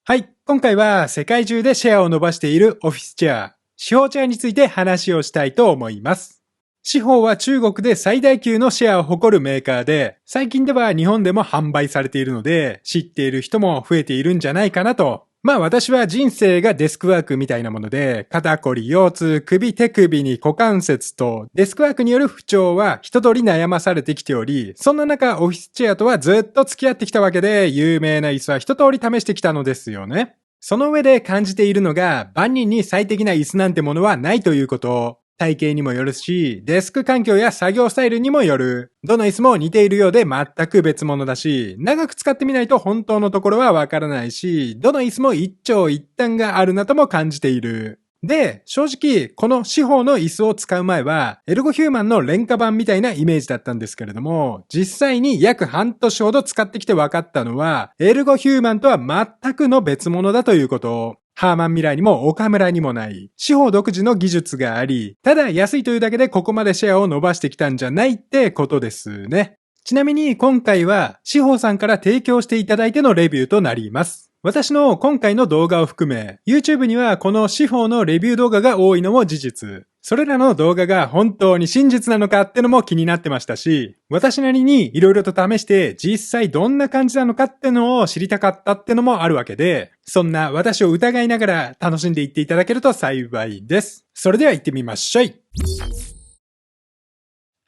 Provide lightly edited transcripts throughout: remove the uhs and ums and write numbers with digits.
はい、今回は世界中でシェアを伸ばしているオフィスチェア、シホーチェアについて話をしたいと思います。シホーは中国で最大級のシェアを誇るメーカーで、最近では日本でも販売されているので、知っている人も増えているんじゃないかなと。私は人生がデスクワークみたいなもので、肩こり、腰痛、首、手首に股関節と、デスクワークによる不調は一通り悩まされてきており、そんな中オフィスチェアとはずっと付き合ってきたわけで、有名な椅子は一通り試してきたのですよね。その上で感じているのが、万人に最適な椅子なんてものはないということ。体型にもよるし、デスク環境や作業スタイルにもよる。どの椅子も似ているようで全く別物だし、長く使ってみないと本当のところはわからないし、どの椅子も一長一短があるなとも感じている。で、正直、このシホーの椅子を使う前は、エルゴヒューマンの廉価版みたいなイメージだったんですけれども、実際に約半年ほど使ってきて分かったのは、エルゴヒューマンとは全くの別物だということ。ハーマンミラーにも岡村にもない、シホー独自の技術があり、ただ安いというだけでここまでシェアを伸ばしてきたんじゃないってことですね。ちなみに今回は、シホーさんから提供していただいてのレビューとなります。私の今回の動画を含め、YouTube にはこのシホーのレビュー動画が多いのも事実。それらの動画が本当に真実なのかってのも気になってましたし、私なりに色々と試して実際どんな感じなのかってのを知りたかったってのもあるわけで、そんな私を疑いながら楽しんでいっていただけると幸いです。それでは行ってみましょい。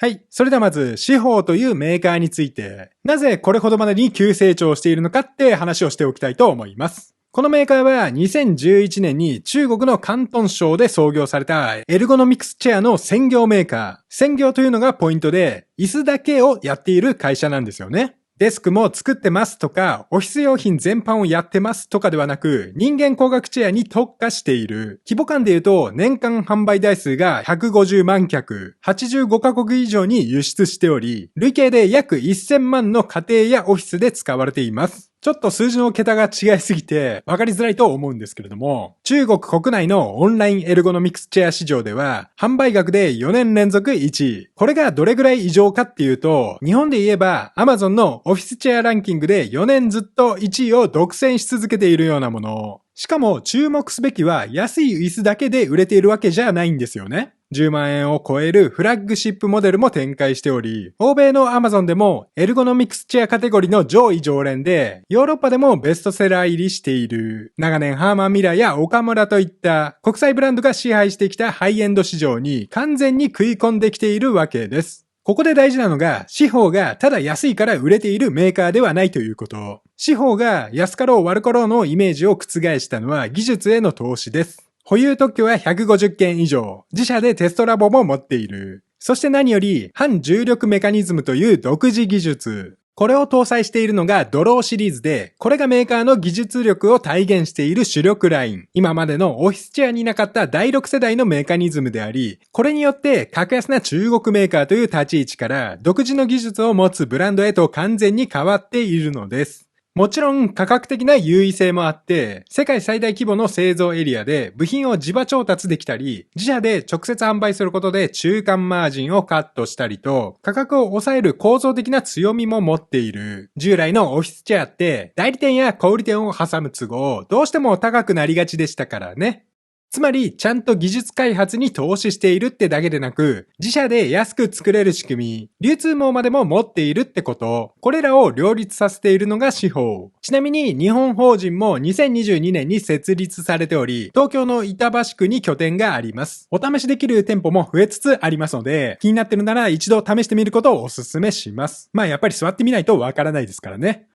はい。それではまず、シホーというメーカーについて、なぜこれほどまでに急成長しているのかって話をしておきたいと思います。このメーカーは2011年に中国の広東省で創業されたエルゴノミクスチェアの専業メーカー。専業というのがポイントで、椅子だけをやっている会社なんですよね。デスクも作ってますとか、オフィス用品全般をやってますとかではなく、人間工学チェアに特化している。規模感で言うと、年間販売台数が150万脚、85カ国以上に輸出しており、累計で約1000万の家庭やオフィスで使われています。ちょっと数字の桁が違いすぎて分かりづらいと思うんですけれども、中国国内のオンラインエルゴノミクスチェア市場では、販売額で4年連続1位。これがどれぐらい異常かっていうと、日本で言えば Amazon のオフィスチェアランキングで4年ずっと1位を独占し続けているようなもの。しかも注目すべきは安い椅子だけで売れているわけじゃないんですよね。10万円を超えるフラッグシップモデルも展開しており、欧米の Amazon でもエルゴノミクスチェアカテゴリーの上位常連で、ヨーロッパでもベストセラー入りしている。長年ハーマンミラーや岡村といった国際ブランドが支配してきたハイエンド市場に完全に食い込んできているわけです。ここで大事なのが、シホーがただ安いから売れているメーカーではないということ。シホーが安かろう悪かろうのイメージを覆したのは技術への投資です。保有特許は150件以上、自社でテストラボも持っている。そして何より、反重力メカニズムという独自技術。これを搭載しているのがドローシリーズで、これがメーカーの技術力を体現している主力ライン。今までのオフィスチェアになかった第6世代のメカニズムであり、これによって格安な中国メーカーという立ち位置から独自の技術を持つブランドへと完全に変わっているのです。もちろん価格的な優位性もあって、世界最大規模の製造エリアで部品を自場調達できたり、自社で直接販売することで中間マージンをカットしたりと、価格を抑える構造的な強みも持っている。従来のオフィスチェアって代理店や小売店を挟む都合、どうしても高くなりがちでしたからね。つまり、ちゃんと技術開発に投資しているってだけでなく、自社で安く作れる仕組み、流通網までも持っているってこと、これらを両立させているのがシホー。ちなみに、日本法人も2022年に設立されており、東京の板橋区に拠点があります。お試しできる店舗も増えつつありますので、気になってるなら一度試してみることをお勧めします。やっぱり座ってみないとわからないですからね。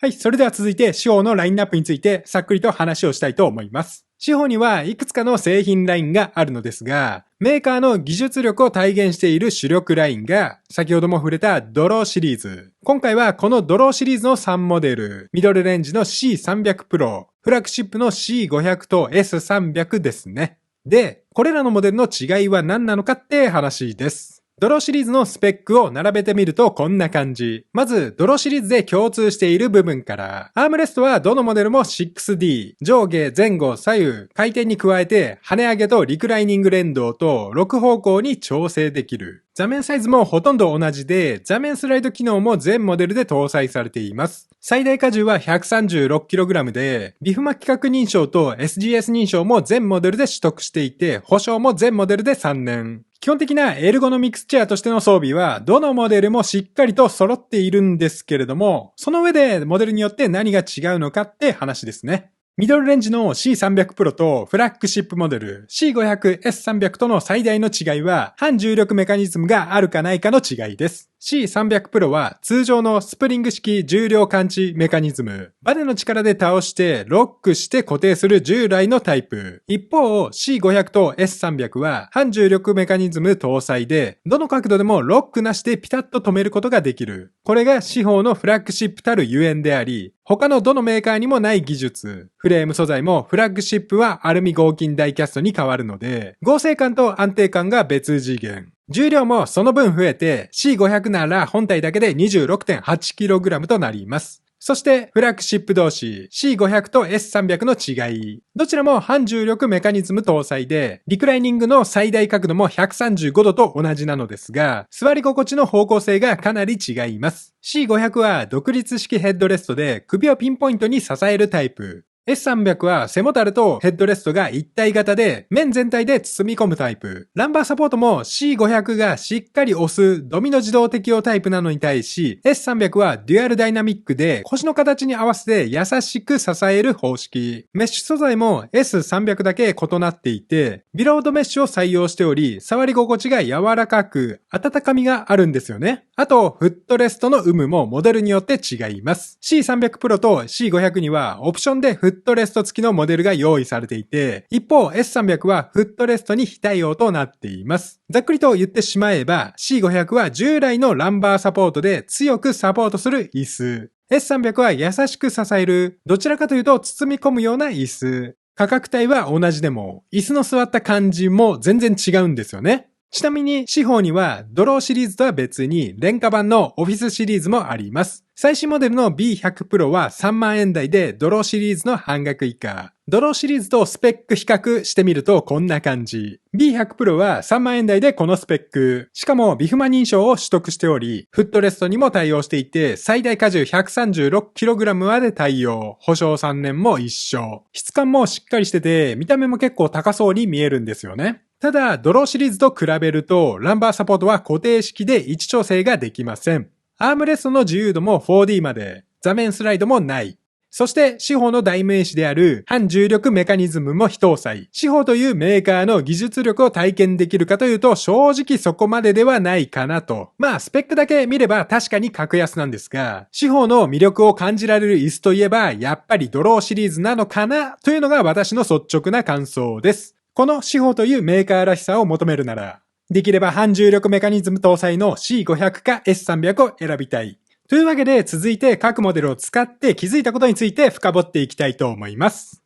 はい、それでは続いて、シホーのラインナップについてさっくりと話をしたいと思います。シホーにはいくつかの製品ラインがあるのですが、メーカーの技術力を体現している主力ラインが、先ほども触れたドローシリーズ。今回はこのドローシリーズの3モデル、ミドルレンジの C300 Pro、フラッグシップの C500 と S300 ですね。で、これらのモデルの違いは何なのかって話です。ドローシリーズのスペックを並べてみるとこんな感じ。まず、ドローシリーズで共通している部分から、アームレストはどのモデルも 6D、上下、前後、左右、回転に加えて、跳ね上げとリクライニング連動と6方向に調整できる。座面サイズもほとんど同じで、座面スライド機能も全モデルで搭載されています。最大荷重は 136kg で、ビフマ規格認証と SGS 認証も全モデルで取得していて、保証も全モデルで3年。基本的なエルゴノミクスチェアとしての装備は、どのモデルもしっかりと揃っているんですけれども、その上でモデルによって何が違うのかって話ですね。ミドルレンジの C300 Pro とフラッグシップモデル C500S300 との最大の違いは反重力メカニズムがあるかないかの違いです。C300 Pro は通常のスプリング式重量感知メカニズム、バネの力で倒してロックして固定する従来のタイプ。一方 C500 と S300 は反重力メカニズム搭載で、どの角度でもロックなしでピタッと止めることができる。これが四方のフラッグシップたるゆえんであり、他のどのメーカーにもない技術。フレーム素材もフラッグシップはアルミ合金ダイキャストに変わるので、合成感と安定感が別次元。重量もその分増えて C500 なら本体だけで 26.8kg となります。そしてフラッグシップ同士 C500 と S300 の違い。どちらも反重力メカニズム搭載で、リクライニングの最大角度も135度と同じなのですが、座り心地の方向性がかなり違います。C500 は独立式ヘッドレストで首をピンポイントに支えるタイプ。S300 は背もたれとヘッドレストが一体型で面全体で包み込むタイプ。ランバーサポートも C500 がしっかり押すドミノ自動適用タイプなのに対し S300 はデュアルダイナミックで腰の形に合わせて優しく支える方式。メッシュ素材も S300 だけ異なっていてビロードメッシュを採用しており触り心地が柔らかく温かみがあるんですよね。あとフットレストの有無もモデルによって違います。C300 Pro と C500 にはオプションでフットレスト付きのモデルが用意されていて、一方 S300 はフットレストに非対応となっています。ざっくりと言ってしまえば C500 は従来のランバーサポートで強くサポートする椅子。S300 は優しく支える、どちらかというと包み込むような椅子。価格帯は同じでも、椅子の座った感じも全然違うんですよね。ちなみに、四方にはドローシリーズとは別に廉価版のオフィスシリーズもあります。最新モデルの B100 Pro は3万円台でドローシリーズの半額以下。ドローシリーズとスペック比較してみるとこんな感じ。B100 Pro は3万円台でこのスペック。しかもビフマ認証を取得しており、フットレストにも対応していて、最大荷重 136kg まで対応。保証3年も一緒。質感もしっかりしてて、見た目も結構高そうに見えるんですよね。ただ、ドローシリーズと比べると、ランバーサポートは固定式で位置調整ができません。アームレストの自由度も 4D まで、座面スライドもない。そして、四方の代名詞である反重力メカニズムも非搭載。四方というメーカーの技術力を体験できるかというと、正直そこまでではないかなと。まあ、スペックだけ見れば確かに格安なんですが、四方の魅力を感じられる椅子といえば、やっぱりドローシリーズなのかなというのが私の率直な感想です。この四方というメーカーらしさを求めるなら、できれば反重力メカニズム搭載の C500 か S300 を選びたい。というわけで続いて各モデルを使って気づいたことについて深掘っていきたいと思います。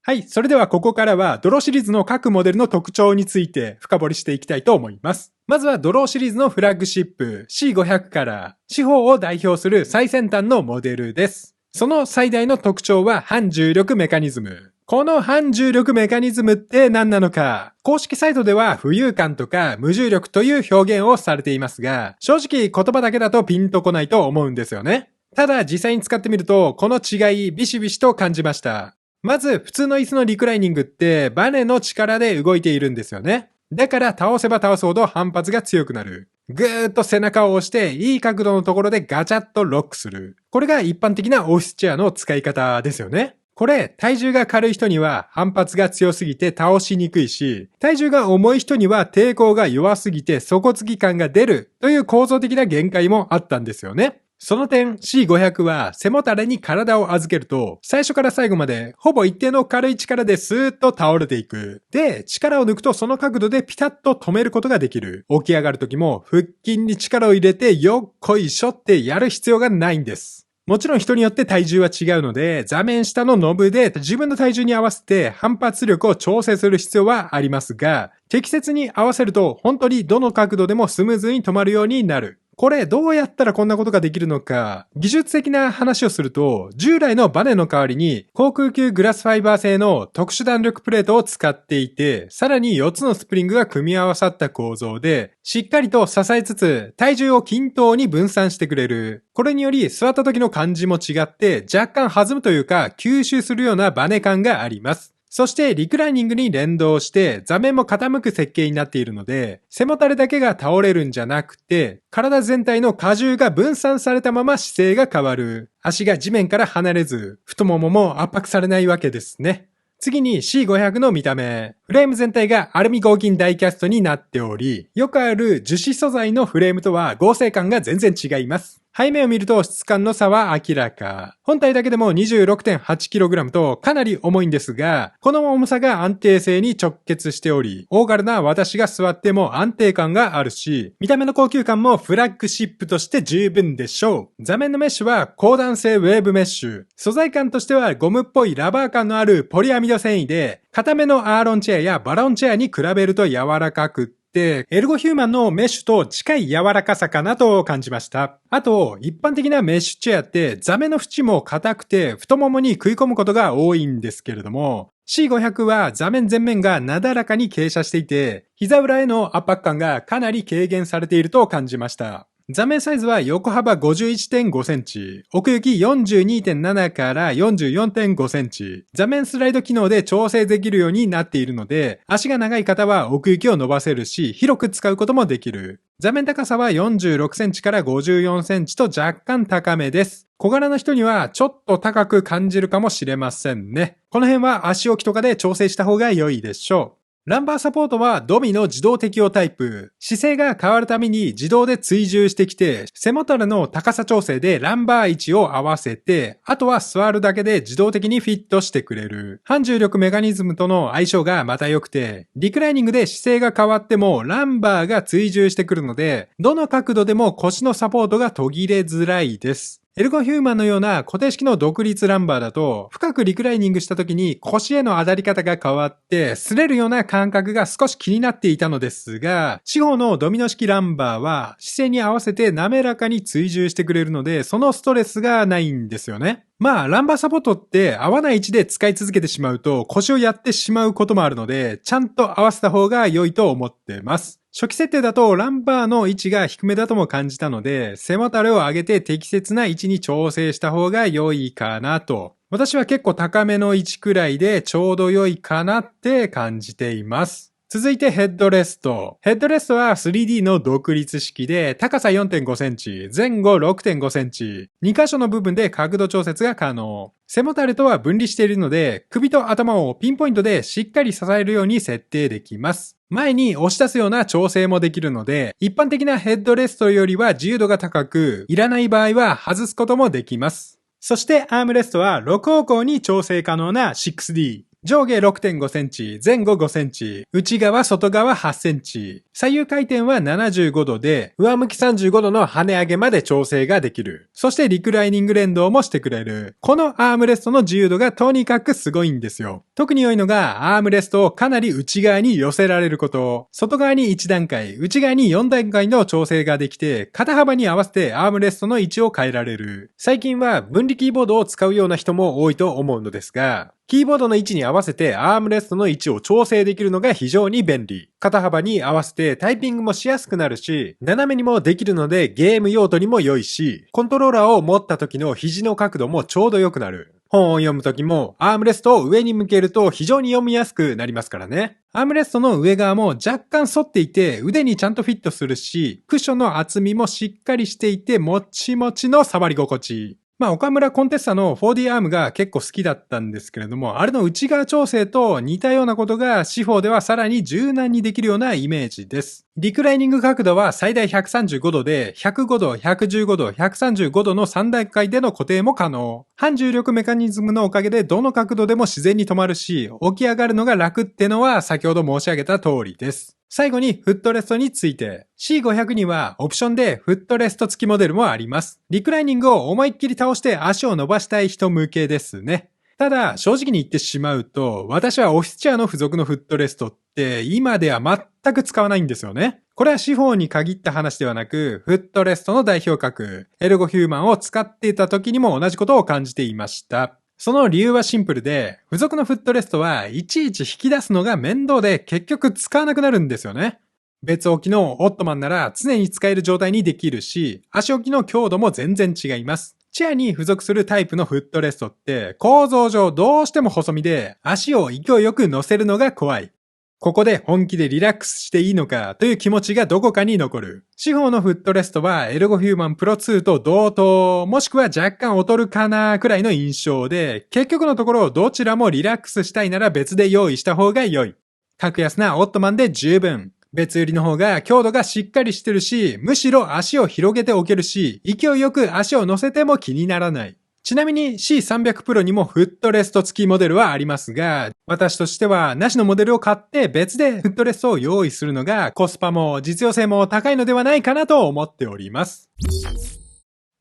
はい、それではここからはドローシリーズの各モデルの特徴について深掘りしていきたいと思います。まずはドローシリーズのフラッグシップ C500 から四方を代表する最先端のモデルです。その最大の特徴は反重力メカニズム。この反重力メカニズムって何なのか。公式サイトでは浮遊感とか無重力という表現をされていますが、正直言葉だけだとピンとこないと思うんですよね。ただ実際に使ってみると、この違いビシビシと感じました。まず普通の椅子のリクライニングってバネの力で動いているんですよね。だから倒せば倒すほど反発が強くなる。ぐーっと背中を押していい角度のところでガチャッとロックする。これが一般的なオフィスチェアの使い方ですよね。これ、体重が軽い人には反発が強すぎて倒しにくいし、体重が重い人には抵抗が弱すぎて底つき感が出るという構造的な限界もあったんですよね。その点 C500 は背もたれに体を預けると最初から最後までほぼ一定の軽い力でスーッと倒れていく。で、力を抜くとその角度でピタッと止めることができる。起き上がる時も腹筋に力を入れてよっこいしょってやる必要がないんです。もちろん人によって体重は違うので、座面下のノブで自分の体重に合わせて反発力を調整する必要はありますが、適切に合わせると本当にどの角度でもスムーズに止まるようになる。これどうやったらこんなことができるのか、技術的な話をすると、従来のバネの代わりに航空級グラスファイバー製の特殊弾力プレートを使っていて、さらに4つのスプリングが組み合わさった構造で、しっかりと支えつつ体重を均等に分散してくれる。これにより座った時の感じも違って若干弾むというか吸収するようなバネ感があります。そしてリクライニングに連動して座面も傾く設計になっているので、背もたれだけが倒れるんじゃなくて、体全体の荷重が分散されたまま姿勢が変わる。足が地面から離れず、太ももも圧迫されないわけですね。次に C500 の見た目。フレーム全体がアルミ合金ダイキャストになっており、よくある樹脂素材のフレームとは合成感が全然違います。背面を見ると質感の差は明らか。本体だけでも 26.8kg とかなり重いんですが、この重さが安定性に直結しており、大柄な私が座っても安定感があるし、見た目の高級感もフラッグシップとして十分でしょう。座面のメッシュは高弾性ウェーブメッシュ。素材感としてはゴムっぽいラバー感のあるポリアミド繊維で、硬めのアーロンチェアやバロンチェアに比べると柔らかくエルゴヒューマンのメッシュと近い柔らかさかなと感じました。あと、一般的なメッシュチェアって座面の縁も硬くて太ももに食い込むことが多いんですけれども、C500 は座面全面がなだらかに傾斜していて、膝裏への圧迫感がかなり軽減されていると感じました。座面サイズは横幅 51.5 センチ、奥行き 42.7 から 44.5 センチ。座面スライド機能で調整できるようになっているので、足が長い方は奥行きを伸ばせるし、広く使うこともできる。座面高さは46センチから54センチと若干高めです。小柄な人にはちょっと高く感じるかもしれませんね。この辺は足置きとかで調整した方が良いでしょう。ランバーサポートはドミの自動適用タイプ。姿勢が変わるために自動で追従してきて、背もたれの高さ調整でランバー位置を合わせて、あとは座るだけで自動的にフィットしてくれる。反重力メカニズムとの相性がまた良くて、リクライニングで姿勢が変わってもランバーが追従してくるので、どの角度でも腰のサポートが途切れづらいです。エルゴヒューマンのような固定式の独立ランバーだと、深くリクライニングした時に腰への当たり方が変わって、擦れるような感覚が少し気になっていたのですが、四方のドミノ式ランバーは姿勢に合わせて滑らかに追従してくれるので、そのストレスがないんですよね。まあ、ランバーサポートって合わない位置で使い続けてしまうと腰をやってしまうこともあるので、ちゃんと合わせた方が良いと思ってます。初期設定だとランバーの位置が低めだとも感じたので、背もたれを上げて適切な位置に調整した方が良いかなと。私は結構高めの位置くらいでちょうど良いかなって感じています。続いてヘッドレスト。ヘッドレストは 3D の独立式で高さ 4.5 センチ、前後 6.5 センチ、2箇所の部分で角度調節が可能。背もたれとは分離しているので、首と頭をピンポイントでしっかり支えるように設定できます。前に押し出すような調整もできるので、一般的なヘッドレストよりは自由度が高く、いらない場合は外すこともできます。そしてアームレストは6方向に調整可能な 6D。上下 6.5 センチ、前後5センチ、内側外側8センチ、左右回転は75度で、上向き35度の跳ね上げまで調整ができる。そしてリクライニング連動もしてくれる。このアームレストの自由度がとにかくすごいんですよ。特に良いのがアームレストをかなり内側に寄せられること。外側に1段階、内側に4段階の調整ができて、肩幅に合わせてアームレストの位置を変えられる。最近は分離キーボードを使うような人も多いと思うのですが、キーボードの位置に合わせてアームレストの位置を調整できるのが非常に便利。肩幅に合わせてタイピングもしやすくなるし、斜めにもできるのでゲーム用途にも良いし、コントローラーを持った時の肘の角度もちょうど良くなる。本を読む時もアームレストを上に向けると非常に読みやすくなりますからね。アームレストの上側も若干反っていて腕にちゃんとフィットするし、クッションの厚みもしっかりしていてもちもちの触り心地。岡村コンテッサの 4D アームが結構好きだったんですけれども、あれの内側調整と似たようなことが四方ではさらに柔軟にできるようなイメージです。リクライニング角度は最大135度で、105度、115度、135度の3段階での固定も可能。反重力メカニズムのおかげでどの角度でも自然に止まるし、起き上がるのが楽ってのは先ほど申し上げた通りです。最後にフットレストについて。C500 にはオプションでフットレスト付きモデルもあります。リクライニングを思いっきり倒して足を伸ばしたい人向けですね。ただ、正直に言ってしまうと、私はオフィスチェアの付属のフットレストって今では全く使わないんですよね。これは司法に限った話ではなく、フットレストの代表格、エルゴヒューマンを使っていた時にも同じことを感じていました。その理由はシンプルで、付属のフットレストはいちいち引き出すのが面倒で結局使わなくなるんですよね。別置きのオットマンなら常に使える状態にできるし、足置きの強度も全然違います。チェアに付属するタイプのフットレストって構造上どうしても細身で足を勢いよく乗せるのが怖い。ここで本気でリラックスしていいのかという気持ちがどこかに残る。司法のフットレストはエルゴヒューマンプロ2と同等、もしくは若干劣るかなくらいの印象で、結局のところどちらもリラックスしたいなら別で用意した方が良い。格安なオットマンで十分。別売りの方が強度がしっかりしてるし、むしろ足を広げておけるし、勢いよく足を乗せても気にならない。ちなみに C300 Pro にもフットレスト付きモデルはありますが、私としてはなしのモデルを買って別でフットレストを用意するのがコスパも実用性も高いのではないかなと思っております。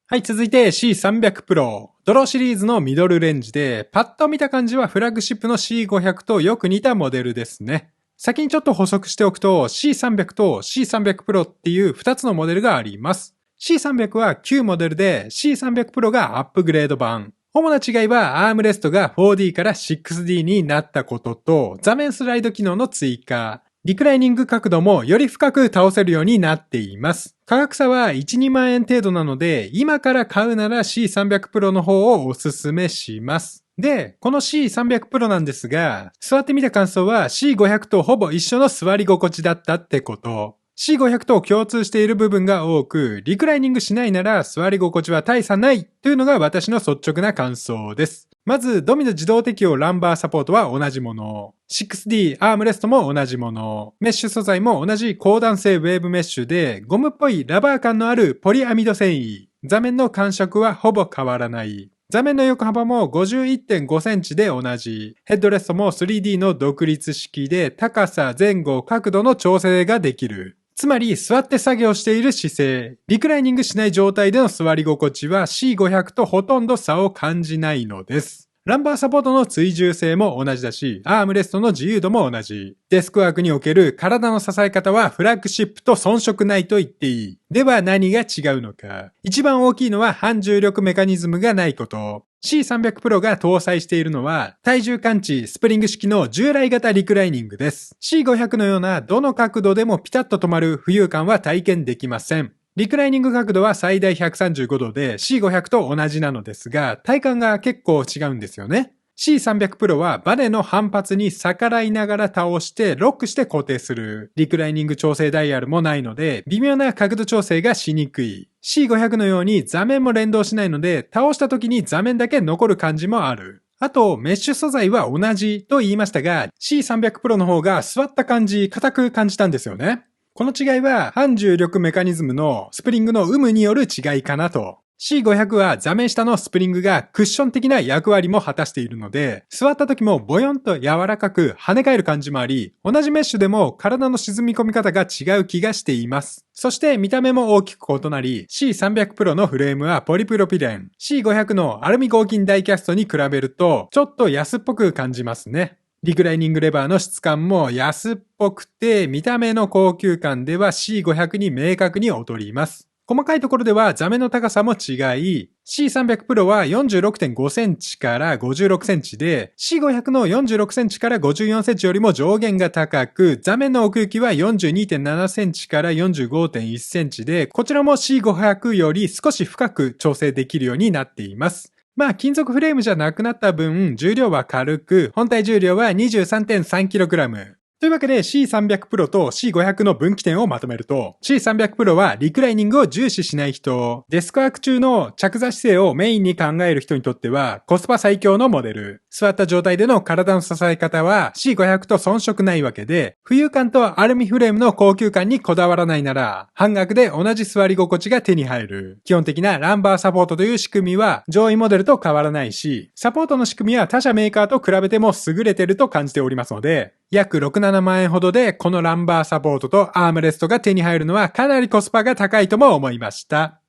はい、続いて C300 Pro。ドローシリーズのミドルレンジで、パッと見た感じはフラッグシップの C500 とよく似たモデルですね。先にちょっと補足しておくと C300 と C300 Pro っていう2つのモデルがあります。C300 は旧モデルで C300 Pro がアップグレード版。主な違いはアームレストが 4D から 6D になったことと座面スライド機能の追加。リクライニング角度もより深く倒せるようになっています。価格差は1、2万円程度なので今から買うなら C300 Pro の方をおすすめします。で、この C300 Pro なんですが、座ってみた感想は C500 とほぼ一緒の座り心地だったってこと。C500 と共通している部分が多く、リクライニングしないなら座り心地は大差ないというのが私の率直な感想です。まず、ドミノ自動適用ランバーサポートは同じもの。6D アームレストも同じもの。メッシュ素材も同じ高弾性ウェーブメッシュで、ゴムっぽいラバー感のあるポリアミド繊維。座面の感触はほぼ変わらない。座面の横幅も 51.5 センチで同じ。ヘッドレストも 3D の独立式で高さ、前後、角度の調整ができる。つまり座って作業している姿勢、リクライニングしない状態での座り心地は C500 とほとんど差を感じないのです。ランバーサポートの追従性も同じだし、アームレストの自由度も同じ。デスクワークにおける体の支え方はフラッグシップと遜色ないと言っていい。では何が違うのか。一番大きいのは反重力メカニズムがないこと。C300 Pro が搭載しているのは体重感知スプリング式の従来型リクライニングです。C500 のようなどの角度でもピタッと止まる浮遊感は体験できません。リクライニング角度は最大135度で C500 と同じなのですが、体感が結構違うんですよね。C300 Pro はバネの反発に逆らいながら倒してロックして固定する。リクライニング調整ダイヤルもないので、微妙な角度調整がしにくい。C500 のように座面も連動しないので、倒した時に座面だけ残る感じもある。あと、メッシュ素材は同じと言いましたが、C300 Pro の方が座った感じ、硬く感じたんですよね。この違いは反重力メカニズムのスプリングの有無による違いかなと。C500 は座面下のスプリングがクッション的な役割も果たしているので、座った時もボヨンと柔らかく跳ね返る感じもあり、同じメッシュでも体の沈み込み方が違う気がしています。そして見た目も大きく異なり、C300 Pro のフレームはポリプロピレン、C500 のアルミ合金ダイキャストに比べると、ちょっと安っぽく感じますね。リクライニングレバーの質感も安っぽくて、見た目の高級感では C500 に明確に劣ります。細かいところでは座面の高さも違い、C300 Pro は 46.5 センチから56センチで、C500 の46センチから54センチよりも上限が高く、座面の奥行きは 42.7 センチから 45.1 センチで、こちらも C500 より少し深く調整できるようになっています。金属フレームじゃなくなった分、重量は軽く、本体重量は 23.3kg。というわけで C300 Pro と C500 の分岐点をまとめると、C300 Pro はリクライニングを重視しない人、デスクワーク中の着座姿勢をメインに考える人にとってはコスパ最強のモデル。座った状態での体の支え方は C500 と遜色ないわけで、浮遊感とアルミフレームの高級感にこだわらないなら、半額で同じ座り心地が手に入る。基本的なランバーサポートという仕組みは上位モデルと変わらないし、サポートの仕組みは他社メーカーと比べても優れてると感じておりますので、約6、7万円ほどでこのランバーサポートとアームレストが手に入るのはかなりコスパが高いとも思いました。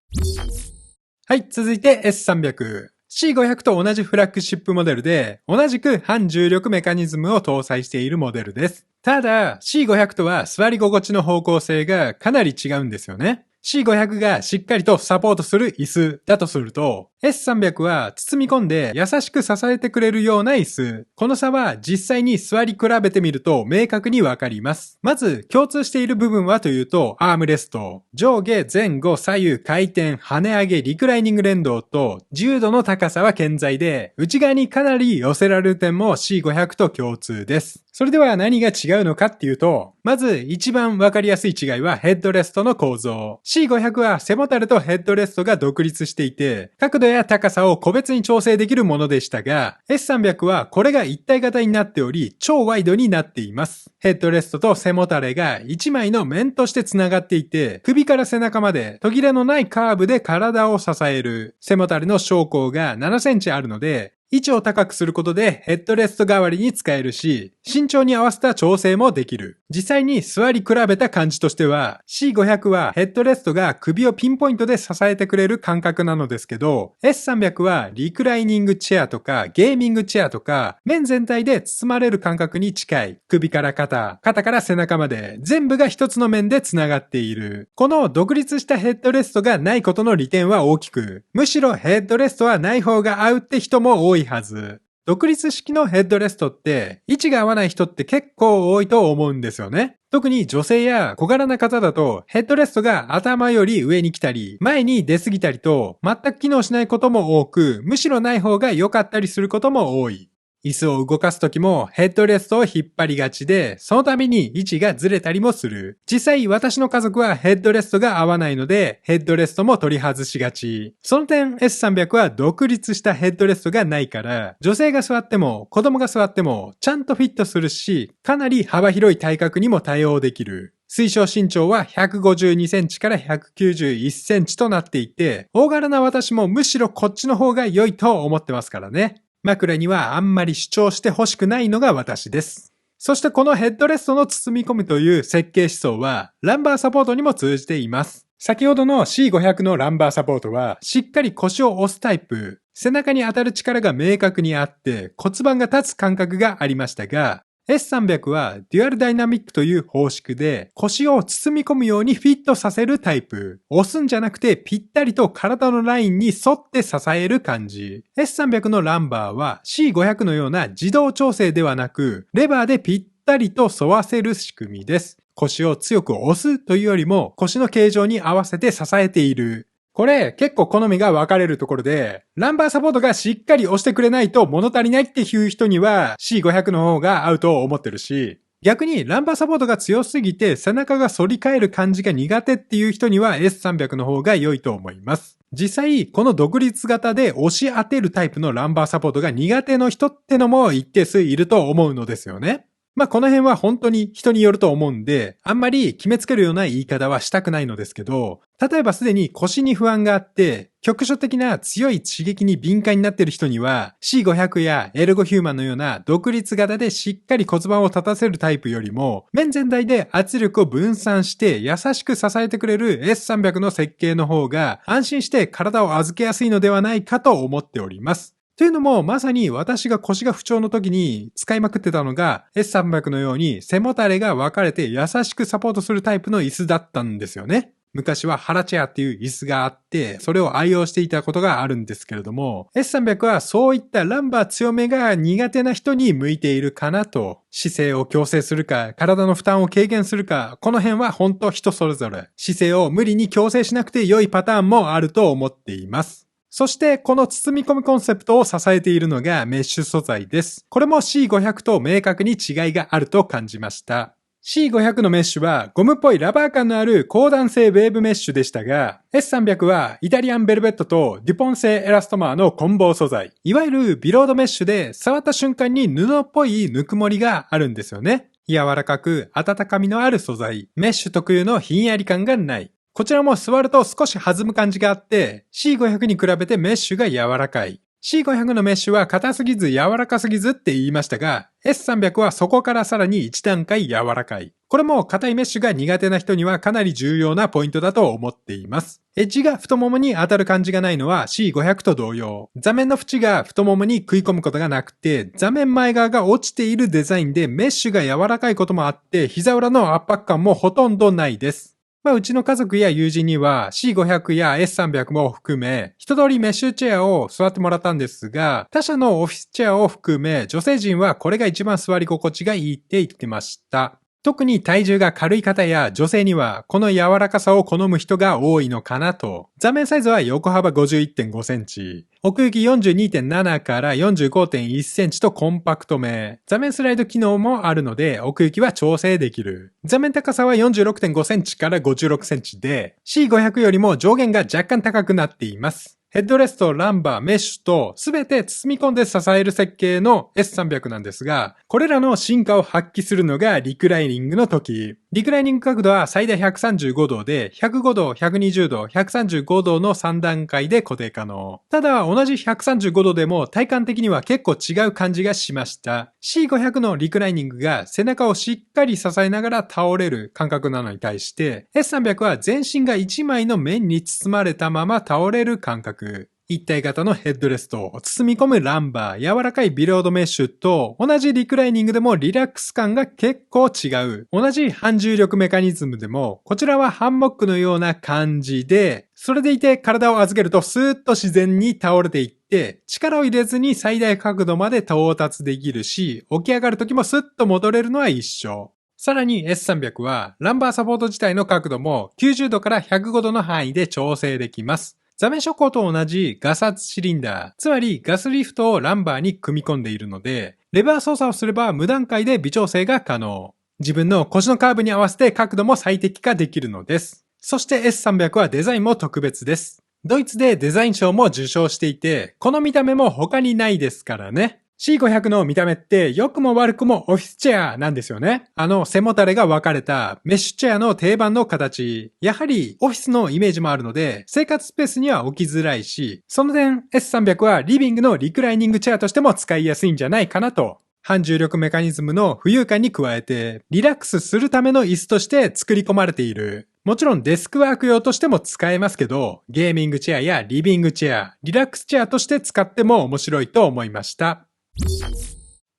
はい、続いて S300。C500 と同じフラッグシップモデルで、同じく反重力メカニズムを搭載しているモデルです。ただ、C500 とは座り心地の方向性がかなり違うんですよね。C500 がしっかりとサポートする椅子だとすると、S300 は包み込んで優しく支えてくれるような椅子。この差は実際に座り比べてみると明確にわかります。まず共通している部分はというと、アームレスト。上下前後左右回転跳ね上げリクライニング連動と自由度の高さは健在で、内側にかなり寄せられる点も C500 と共通です。それでは何が違うのかっていうと、まず一番わかりやすい違いはヘッドレストの構造。C500 は背もたれとヘッドレストが独立していて、角度や高さを個別に調整できるものでしたが、S300 はこれが一体型になっており、超ワイドになっています。ヘッドレストと背もたれが一枚の面としてつながっていて、首から背中まで途切れのないカーブで体を支える。背もたれの昇降が7センチあるので、位置を高くすることでヘッドレスト代わりに使えるし、身長に合わせた調整もできる。実際に座り比べた感じとしては、C500 はヘッドレストが首をピンポイントで支えてくれる感覚なのですけど、S300 はリクライニングチェアとかゲーミングチェアとか、面全体で包まれる感覚に近い。首から肩、肩から背中まで全部が一つの面で繋がっている。この独立したヘッドレストがないことの利点は大きく、むしろヘッドレストはない方が合うって人も多いはず。独立式のヘッドレストって位置が合わない人って結構多いと思うんですよね。特に女性や小柄な方だとヘッドレストが頭より上に来たり前に出過ぎたりと全く機能しないことも多く、むしろない方が良かったりすることも多い。椅子を動かすときもヘッドレストを引っ張りがちで、そのために位置がずれたりもする。実際私の家族はヘッドレストが合わないので、ヘッドレストも取り外しがち。その点 S300 は独立したヘッドレストがないから、女性が座っても子供が座ってもちゃんとフィットするし、かなり幅広い体格にも対応できる。推奨身長は152センチから191センチとなっていて、大柄な私もむしろこっちの方が良いと思ってますからね。枕にはあんまり主張してほしくないのが私です。そしてこのヘッドレストの包み込むという設計思想はランバーサポートにも通じています。先ほどの C500 のランバーサポートはしっかり腰を押すタイプ、背中に当たる力が明確にあって骨盤が立つ感覚がありましたが、S300 はデュアルダイナミックという方式で腰を包み込むようにフィットさせるタイプ。押すんじゃなくてぴったりと体のラインに沿って支える感じ。S300 のランバーは C500 のような自動調整ではなく、レバーでぴったりと沿わせる仕組みです。腰を強く押すというよりも腰の形状に合わせて支えている。これ結構好みが分かれるところで、ランバーサポートがしっかり押してくれないと物足りないっていう人には C500 の方が合うと思ってるし、逆にランバーサポートが強すぎて背中が反り返る感じが苦手っていう人には S300 の方が良いと思います。実際、この独立型で押し当てるタイプのランバーサポートが苦手の人ってのも一定数いると思うのですよね。この辺は本当に人によると思うんで、あんまり決めつけるような言い方はしたくないのですけど、例えばすでに腰に不安があって、局所的な強い刺激に敏感になっている人には、C500 やエルゴヒューマンのような独立型でしっかり骨盤を立たせるタイプよりも、面全体で圧力を分散して優しく支えてくれる S300 の設計の方が安心して体を預けやすいのではないかと思っております。というのも、まさに私が腰が不調の時に使いまくってたのが S300 のように背もたれが分かれて優しくサポートするタイプの椅子だったんですよね。昔はハラチェアっていう椅子があって、それを愛用していたことがあるんですけれども、S300 はそういったランバー強めが苦手な人に向いているかなと。姿勢を矯正するか、体の負担を軽減するか、この辺は本当人それぞれ。姿勢を無理に矯正しなくて良いパターンもあると思っています。そしてこの包み込みコンセプトを支えているのがメッシュ素材です。これも C500 と明確に違いがあると感じました。C500 のメッシュはゴムっぽいラバー感のある高弾性ウェーブメッシュでしたが、S300 はイタリアンベルベットとデュポン製エラストマーの混紡素材。いわゆるビロードメッシュで触った瞬間に布っぽいぬくもりがあるんですよね。柔らかく温かみのある素材。メッシュ特有のひんやり感がない。こちらも座ると少し弾む感じがあって、C500 に比べてメッシュが柔らかい。C500 のメッシュは硬すぎず柔らかすぎずって言いましたが、S300 はそこからさらに1段階柔らかい。これも硬いメッシュが苦手な人にはかなり重要なポイントだと思っています。エッジが太ももに当たる感じがないのは C500 と同様。座面の縁が太ももに食い込むことがなくて、座面前側が落ちているデザインでメッシュが柔らかいこともあって、膝裏の圧迫感もほとんどないです。うちの家族や友人には C500 や S300 も含め、一通りメッシュチェアを座ってもらったんですが、他社のオフィスチェアを含め、女性陣はこれが一番座り心地がいいって言ってました。特に体重が軽い方や女性にはこの柔らかさを好む人が多いのかなと。座面サイズは横幅 51.5 センチ、奥行き 42.7 から 45.1 センチとコンパクトめ。座面スライド機能もあるので奥行きは調整できる。座面高さは 46.5 センチから56センチで C500 よりも上限が若干高くなっています。ヘッドレスト、ランバー、メッシュとすべて包み込んで支える設計の S300 なんですが、これらの進化を発揮するのがリクライニングの時。リクライニング角度は最大135度で、105度、120度、135度の3段階で固定可能。ただ、同じ135度でも体感的には結構違う感じがしました。C500 のリクライニングが背中をしっかり支えながら倒れる感覚なのに対して、S300 は全身が1枚の面に包まれたまま倒れる感覚。一体型のヘッドレスト、包み込むランバー、柔らかいビロードメッシュと、同じリクライニングでもリラックス感が結構違う。同じ反重力メカニズムでも、こちらはハンモックのような感じで、それでいて体を預けるとスーッと自然に倒れていって、力を入れずに最大角度まで到達できるし、起き上がる時もスッと戻れるのは一緒。さらに S300 は、ランバーサポート自体の角度も90度から105度の範囲で調整できます。座面昇降と同じガス圧シリンダー、つまりガスリフトをランバーに組み込んでいるので、レバー操作をすれば無段階で微調整が可能。自分の腰のカーブに合わせて角度も最適化できるのです。そして S300 はデザインも特別です。ドイツでデザイン賞も受賞していて、この見た目も他にないですからね。C500 の見た目って良くも悪くもオフィスチェアなんですよね。背もたれが分かれたメッシュチェアの定番の形。やはりオフィスのイメージもあるので生活スペースには置きづらいし、その点 S300 はリビングのリクライニングチェアとしても使いやすいんじゃないかなと。反重力メカニズムの浮遊感に加えてリラックスするための椅子として作り込まれている。もちろんデスクワーク用としても使えますけど、ゲーミングチェアやリビングチェア、リラックスチェアとして使っても面白いと思いました。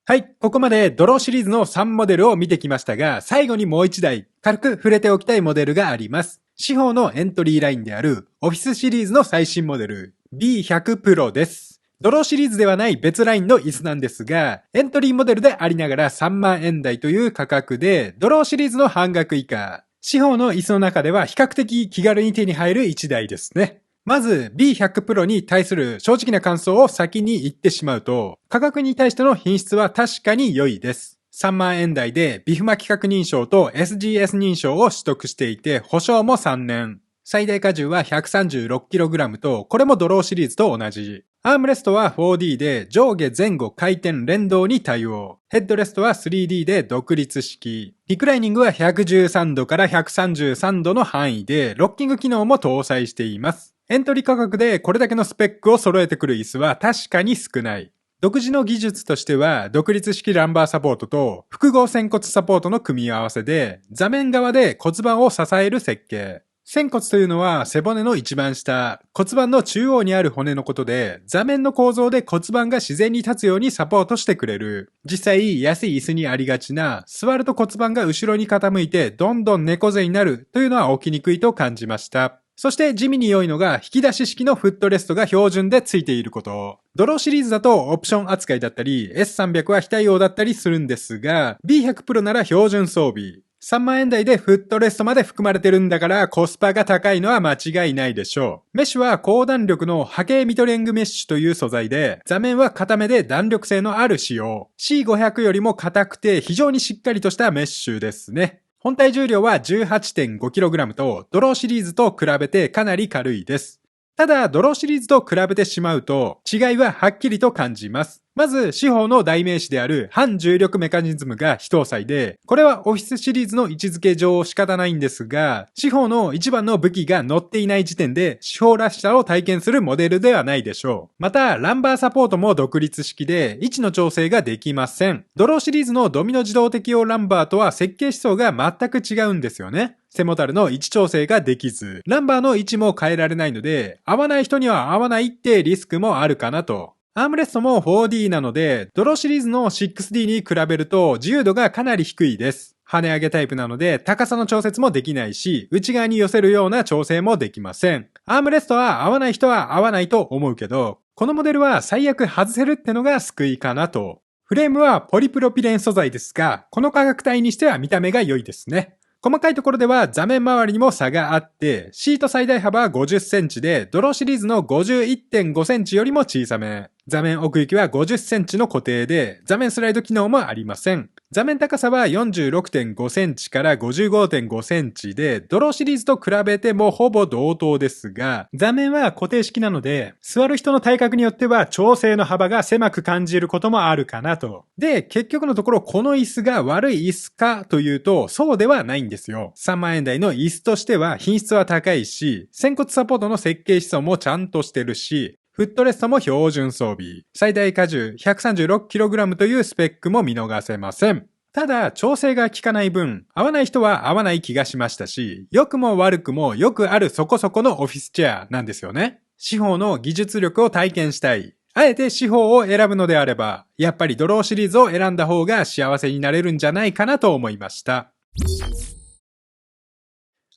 はい、ここまでドローシリーズの3モデルを見てきましたが、最後にもう1台軽く触れておきたいモデルがあります。司法のエントリーラインであるオフィスシリーズの最新モデル B100 Pro です。ドローシリーズではない別ラインの椅子なんですが、エントリーモデルでありながら3万円台という価格で、ドローシリーズの半額以下。司法の椅子の中では比較的気軽に手に入る1台ですね。まず B100 Pro に対する正直な感想を先に言ってしまうと、価格に対しての品質は確かに良いです。3万円台でビフマ規格認証と SGS 認証を取得していて、保証も3年。最大荷重は 136kg と、これもドローシリーズと同じ。アームレストは 4D で上下前後回転連動に対応。ヘッドレストは 3D で独立式。リクライニングは113度から133度の範囲で、ロッキング機能も搭載しています。エントリー価格でこれだけのスペックを揃えてくる椅子は確かに少ない。独自の技術としては、独立式ランバーサポートと複合仙骨サポートの組み合わせで、座面側で骨盤を支える設計。仙骨というのは背骨の一番下、骨盤の中央にある骨のことで、座面の構造で骨盤が自然に立つようにサポートしてくれる。実際、安い椅子にありがちな、座ると骨盤が後ろに傾いてどんどん猫背になるというのは起きにくいと感じました。そして地味に良いのが引き出し式のフットレストが標準で付いていること。ドローシリーズだとオプション扱いだったり、S300 は非対応だったりするんですが、B100 Pro なら標準装備。3万円台でフットレストまで含まれてるんだからコスパが高いのは間違いないでしょう。メッシュは高弾力の波形ミトレングメッシュという素材で、座面は固めで弾力性のある仕様。C500 よりも硬くて非常にしっかりとしたメッシュですね。本体重量は 18.5kg とドローシリーズと比べてかなり軽いです。ただドローシリーズと比べてしまうと違いははっきりと感じます。まず、司法の代名詞である反重力メカニズムが非搭載で、これはオフィスシリーズの位置づけ上仕方ないんですが、司法の一番の武器が載っていない時点で、司法らしさを体験するモデルではないでしょう。また、ランバーサポートも独立式で、位置の調整ができません。ドローシリーズのドミノ自動適用ランバーとは設計思想が全く違うんですよね。背もたれの位置調整ができず、ランバーの位置も変えられないので、合わない人には合わないってリスクもあるかなと。アームレストも 4D なので、ドローシリーズの 6D に比べると自由度がかなり低いです。跳ね上げタイプなので高さの調節もできないし、内側に寄せるような調整もできません。アームレストは合わない人は合わないと思うけど、このモデルは最悪外せるってのが救いかなと。フレームはポリプロピレン素材ですが、この価格帯にしては見た目が良いですね。細かいところでは座面周りにも差があって、シート最大幅は50センチで、ドローシリーズの 51.5 センチよりも小さめ。座面奥行きは50センチの固定で、座面スライド機能もありません。座面高さは 46.5 センチから 55.5 センチで、ドローシリーズと比べてもほぼ同等ですが、座面は固定式なので、座る人の体格によっては調整の幅が狭く感じることもあるかなと。で、結局のところこの椅子が悪い椅子かというと、そうではないんですよ。3万円台の椅子としては品質は高いし、仙骨サポートの設計思想もちゃんとしてるし、フットレストも標準装備。最大荷重 136kg というスペックも見逃せません。ただ、調整が効かない分、合わない人は合わない気がしましたし、良くも悪くもよくあるそこそこのオフィスチェアなんですよね。司法の技術力を体験したい。あえて司法を選ぶのであれば、やっぱりドローシリーズを選んだ方が幸せになれるんじゃないかなと思いました。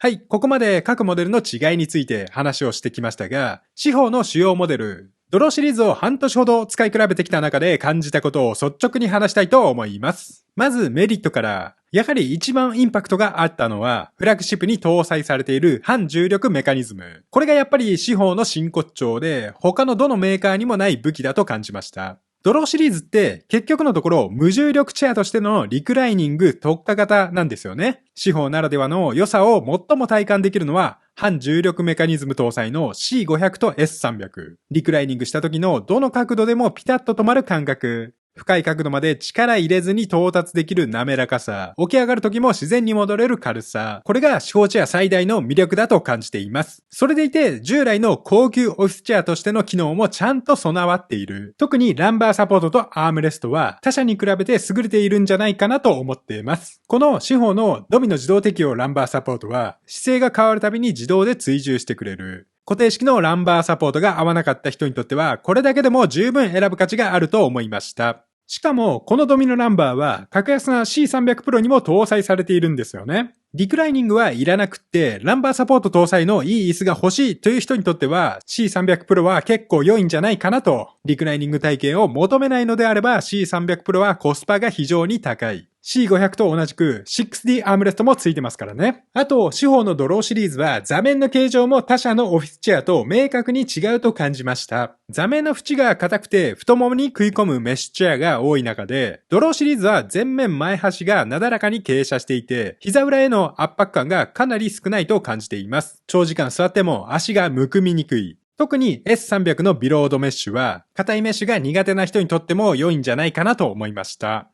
はい、ここまで各モデルの違いについて話をしてきましたが、司法の主要モデル、ドローシリーズを半年ほど使い比べてきた中で感じたことを率直に話したいと思います。まずメリットから、やはり一番インパクトがあったのは、フラッグシップに搭載されている反重力メカニズム。これがやっぱり司法の真骨頂で、他のどのメーカーにもない武器だと感じました。ドローシリーズって結局のところ無重力チェアとしてのリクライニング特化型なんですよね。司法ならではの良さを最も体感できるのは反重力メカニズム搭載の C500 と S300。リクライニングした時のどの角度でもピタッと止まる感覚。深い角度まで力入れずに到達できる滑らかさ。起き上がる時も自然に戻れる軽さ。これが司法チェア最大の魅力だと感じています。それでいて、従来の高級オフィスチェアとしての機能もちゃんと備わっている。特にランバーサポートとアームレストは他社に比べて優れているんじゃないかなと思っています。この司法のドミノ自動適用ランバーサポートは姿勢が変わるたびに自動で追従してくれる。固定式のランバーサポートが合わなかった人にとっては、これだけでも十分選ぶ価値があると思いました。しかも、このドミノランバーは、格安な C300 Pro にも搭載されているんですよね。リクライニングはいらなくって、ランバーサポート搭載のいい椅子が欲しいという人にとっては、C300 Pro は結構良いんじゃないかなと。リクライニング体験を求めないのであれば、C300 Pro はコスパが非常に高い。C500 と同じく 6D アームレストもついてますからね。あと、司法のドローシリーズは座面の形状も他社のオフィスチェアと明確に違うと感じました。座面の縁が硬くて太ももに食い込むメッシュチェアが多い中で、ドローシリーズは前面前端がなだらかに傾斜していて、膝裏への圧迫感がかなり少ないと感じています。長時間座っても足がむくみにくい。特に S300 のビロードメッシュは、硬いメッシュが苦手な人にとっても良いんじゃないかなと思いました。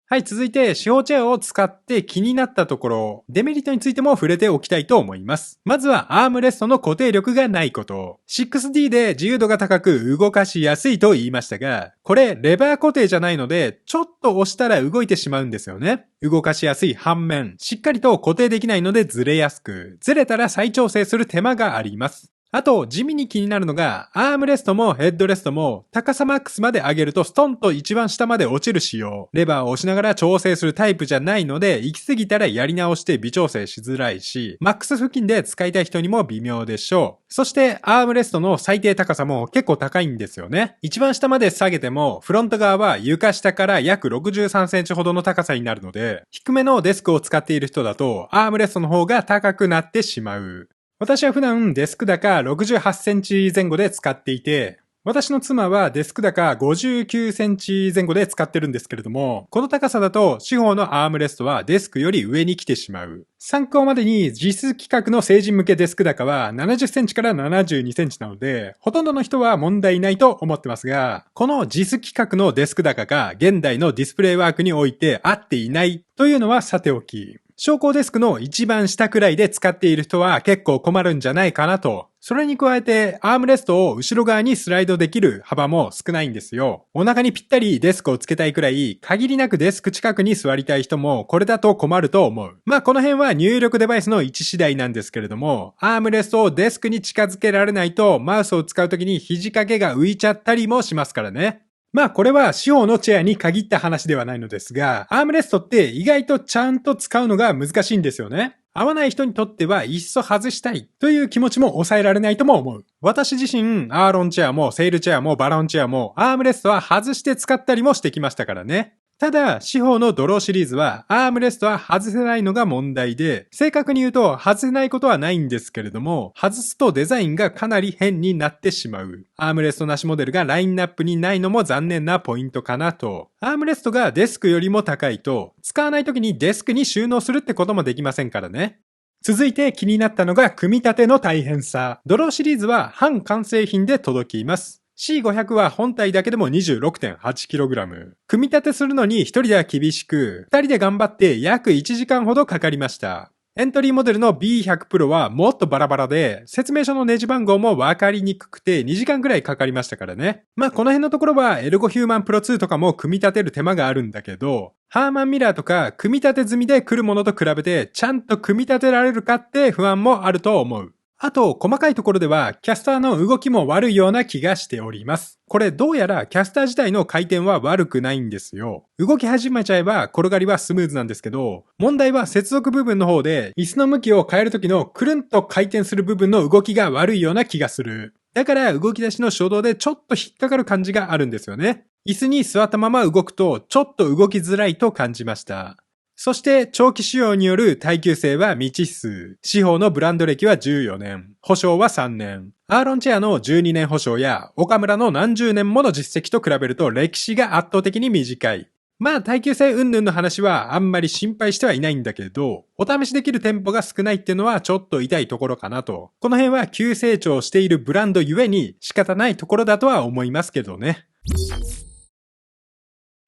はい、続いて、司法チェアを使って気になったところ、デメリットについても触れておきたいと思います。まずは、アームレストの固定力がないこと。6D で自由度が高く動かしやすいと言いましたが、これ、レバー固定じゃないので、ちょっと押したら動いてしまうんですよね。動かしやすい反面、しっかりと固定できないのでずれやすく、ずれたら再調整する手間があります。あと、地味に気になるのが、アームレストもヘッドレストも、高さマックスまで上げるとストンと一番下まで落ちる仕様。レバーを押しながら調整するタイプじゃないので、行き過ぎたらやり直して微調整しづらいし、マックス付近で使いたい人にも微妙でしょう。そして、アームレストの最低高さも結構高いんですよね。一番下まで下げても、フロント側は床下から約63センチほどの高さになるので、低めのデスクを使っている人だと、アームレストの方が高くなってしまう。私は普段デスク高68センチ前後で使っていて、私の妻はデスク高59センチ前後で使ってるんですけれども、この高さだと四方のアームレストはデスクより上に来てしまう。参考までにJIS規格の成人向けデスク高は70センチから72センチなので、ほとんどの人は問題ないと思ってますが、このJIS規格のデスク高が現代のディスプレイワークにおいて合っていないというのはさておき、昇降デスクの一番下くらいで使っている人は結構困るんじゃないかなと。それに加えてアームレストを後ろ側にスライドできる幅も少ないんですよ。お腹にぴったりデスクをつけたいくらい、限りなくデスク近くに座りたい人もこれだと困ると思う。まあこの辺は入力デバイスの位置次第なんですけれども、アームレストをデスクに近づけられないとマウスを使うときに肘掛けが浮いちゃったりもしますからね。まあこれは四方のチェアに限った話ではないのですが、アームレストって意外とちゃんと使うのが難しいんですよね。合わない人にとってはいっそ外したいという気持ちも抑えられないとも思う。私自身、アーロンチェアもセールチェアもバロンチェアもアームレストは外して使ったりもしてきましたからね。ただ、四方のドローシリーズはアームレストは外せないのが問題で、正確に言うと外せないことはないんですけれども、外すとデザインがかなり変になってしまう。アームレストなしモデルがラインナップにないのも残念なポイントかなと。アームレストがデスクよりも高いと、使わない時にデスクに収納するってこともできませんからね。続いて気になったのが組み立ての大変さ。ドローシリーズは半完成品で届きます。C500 は本体だけでも 26.8kg。組み立てするのに一人では厳しく、二人で頑張って約1時間ほどかかりました。エントリーモデルの B100 Pro はもっとバラバラで、説明書のネジ番号もわかりにくくて2時間くらいかかりましたからね。まあこの辺のところはエルゴヒューマンプロ2とかも組み立てる手間があるんだけど、ハーマンミラーとか組み立て済みで来るものと比べてちゃんと組み立てられるかって不安もあると思う。あと、細かいところでは、キャスターの動きも悪いような気がしております。これ、どうやらキャスター自体の回転は悪くないんですよ。動き始めちゃえば、転がりはスムーズなんですけど、問題は接続部分の方で、椅子の向きを変える時のくるんと回転する部分の動きが悪いような気がする。だから、動き出しの初動でちょっと引っかかる感じがあるんですよね。椅子に座ったまま動くと、ちょっと動きづらいと感じました。そして長期使用による耐久性は未知数。司法のブランド歴は14年。保証は3年。アーロンチェアの12年保証や岡村の何十年もの実績と比べると歴史が圧倒的に短い。まあ耐久性云々の話はあんまり心配してはいないんだけど、お試しできる店舗が少ないっていうのはちょっと痛いところかなと。この辺は急成長しているブランドゆえに仕方ないところだとは思いますけどね。